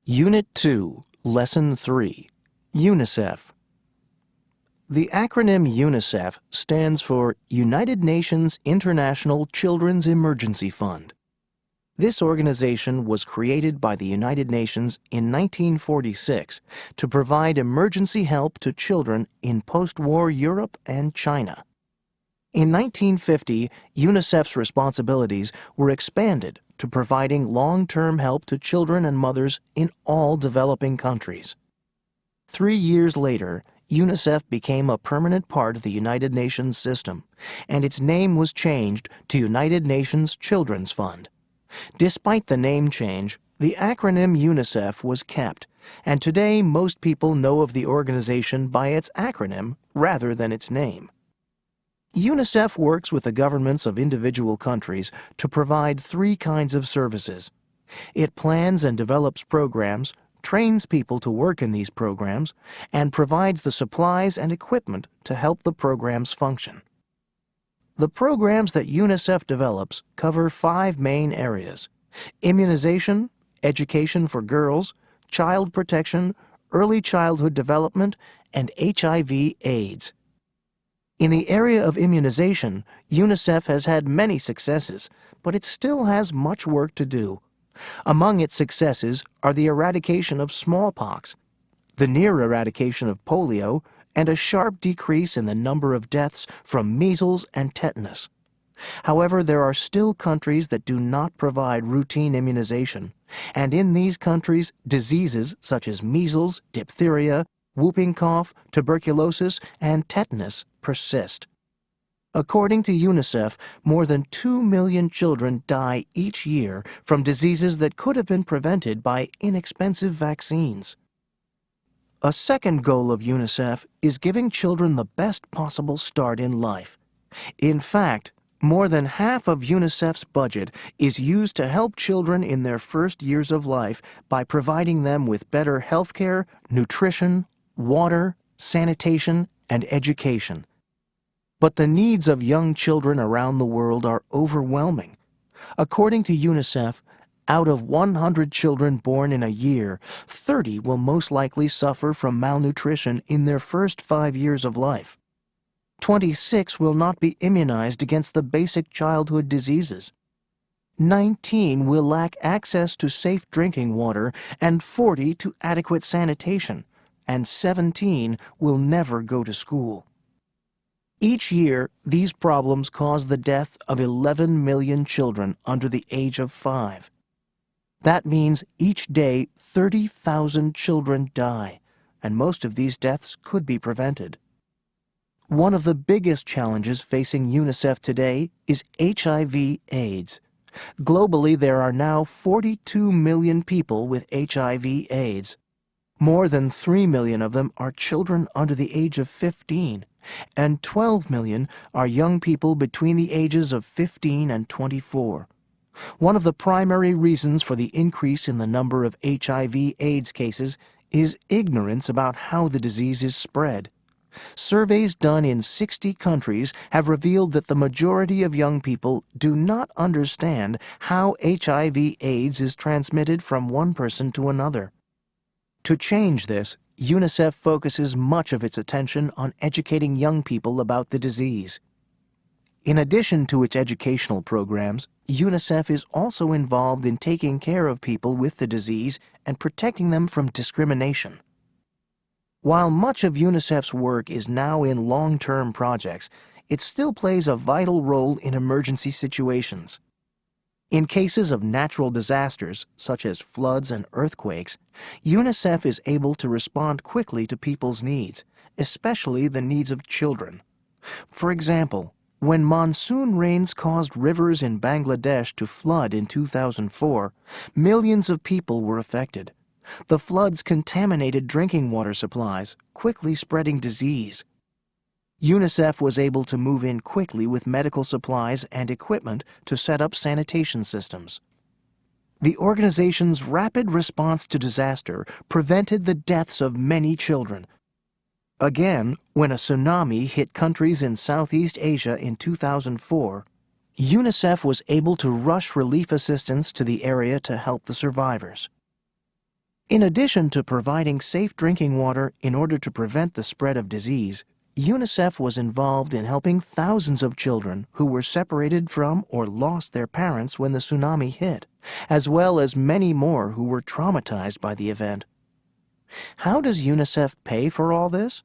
Unit 2, Lesson 3, UNICEF. The acronym UNICEF stands for United Nations International Children's Emergency Fund. This organization was created by the United Nations in 1946 to provide emergency help to children in post-war Europe and China. In 1950, UNICEF's responsibilities were expanded to providing long-term help to children and mothers in all developing countries. 3 years later, UNICEF became a permanent part of the United Nations system, and its name was changed to United Nations Children's Fund. Despite the name change, the acronym UNICEF was kept, and today most people know of the organization by its acronym rather than its name. UNICEF works with the governments of individual countries to provide 3 kinds of services. It plans and develops programs, trains people to work in these programs, and provides the supplies and equipment to help the programs function. The programs that UNICEF develops cover 5 main areas: immunization, education for girls, child protection, early childhood development, and HIV/AIDS. In the area of immunization, UNICEF has had many successes, but it still has much work to do. Among its successes are the eradication of smallpox, the near eradication of polio, and a sharp decrease in the number of deaths from measles and tetanus. However, there are still countries that do not provide routine immunization, and in these countries, diseases such as measles, diphtheria, whooping cough, tuberculosis, and tetanus persist. According to UNICEF, more than 2 million children die each year from diseases that could have been prevented by inexpensive vaccines. A second goal of UNICEF is giving children the best possible start in life. In fact, more than half of UNICEF's budget is used to help children in their first years of life by providing them with better health care, nutrition, water, sanitation, and education. But the needs of young children around the world are overwhelming. According to UNICEF, out of 100 children born in a year, 30 will most likely suffer from malnutrition in their first 5 years of life. 26 will not be immunized against the basic childhood diseases. 19 will lack access to safe drinking water and 40 to adequate sanitation, and 17 will never go to school. Each year, these problems cause the death of 11 million children under the age of 5. That means each day 30,000 children die, and most of these deaths could be prevented. One of the biggest challenges facing UNICEF today is HIV/AIDS. Globally, there are now 42 million people with HIV/AIDS. More than 3 million of them are children under the age of 15, and 12 million are young people between the ages of 15 and 24. One of the primary reasons for the increase in the number of HIV/AIDS cases is ignorance about how the disease is spread. Surveys done in 60 countries have revealed that the majority of young people do not understand how HIV/AIDS is transmitted from one person to another. To change this, UNICEF focuses much of its attention on educating young people about the disease. In addition to its educational programs, UNICEF is also involved in taking care of people with the disease and protecting them from discrimination. While much of UNICEF's work is now in long-term projects, it still plays a vital role in emergency situations. In cases of natural disasters, such as floods and earthquakes, UNICEF is able to respond quickly to people's needs, especially the needs of children. For example, when monsoon rains caused rivers in Bangladesh to flood in 2004, millions of people were affected. The floods contaminated drinking water supplies, quickly spreading disease. UNICEF was able to move in quickly with medical supplies and equipment to set up sanitation systems. The organization's rapid response to disaster prevented the deaths of many children. Again, when a tsunami hit countries in Southeast Asia in 2004, UNICEF was able to rush relief assistance to the area to help the survivors. In addition to providing safe drinking water in order to prevent the spread of disease, UNICEF was involved in helping thousands of children who were separated from or lost their parents when the tsunami hit, as well as many more who were traumatized by the event. How does UNICEF pay for all this?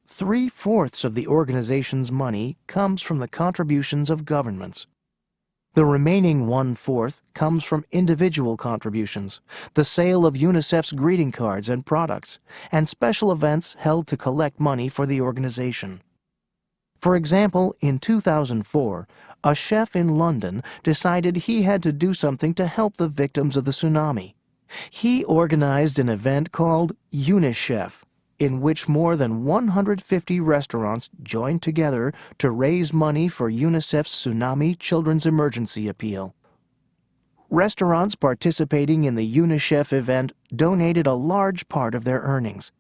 3/4 of the organization's money comes from the contributions of governments. The remaining 1/4 comes from individual contributions, the sale of UNICEF's greeting cards and products, and special events held to collect money for the organization. For example, in 2004, a chef in London decided he had to do something to help the victims of the tsunami. He organized an event called UniChef, in which more than 150 restaurants joined together to raise money for UNICEF's Tsunami Children's Emergency Appeal. Restaurants participating in the UniChef event donated a large part of their earnings.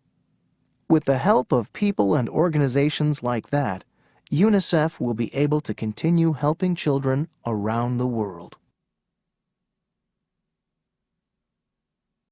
With the help of people and organizations like that, UNICEF will be able to continue helping children around the world.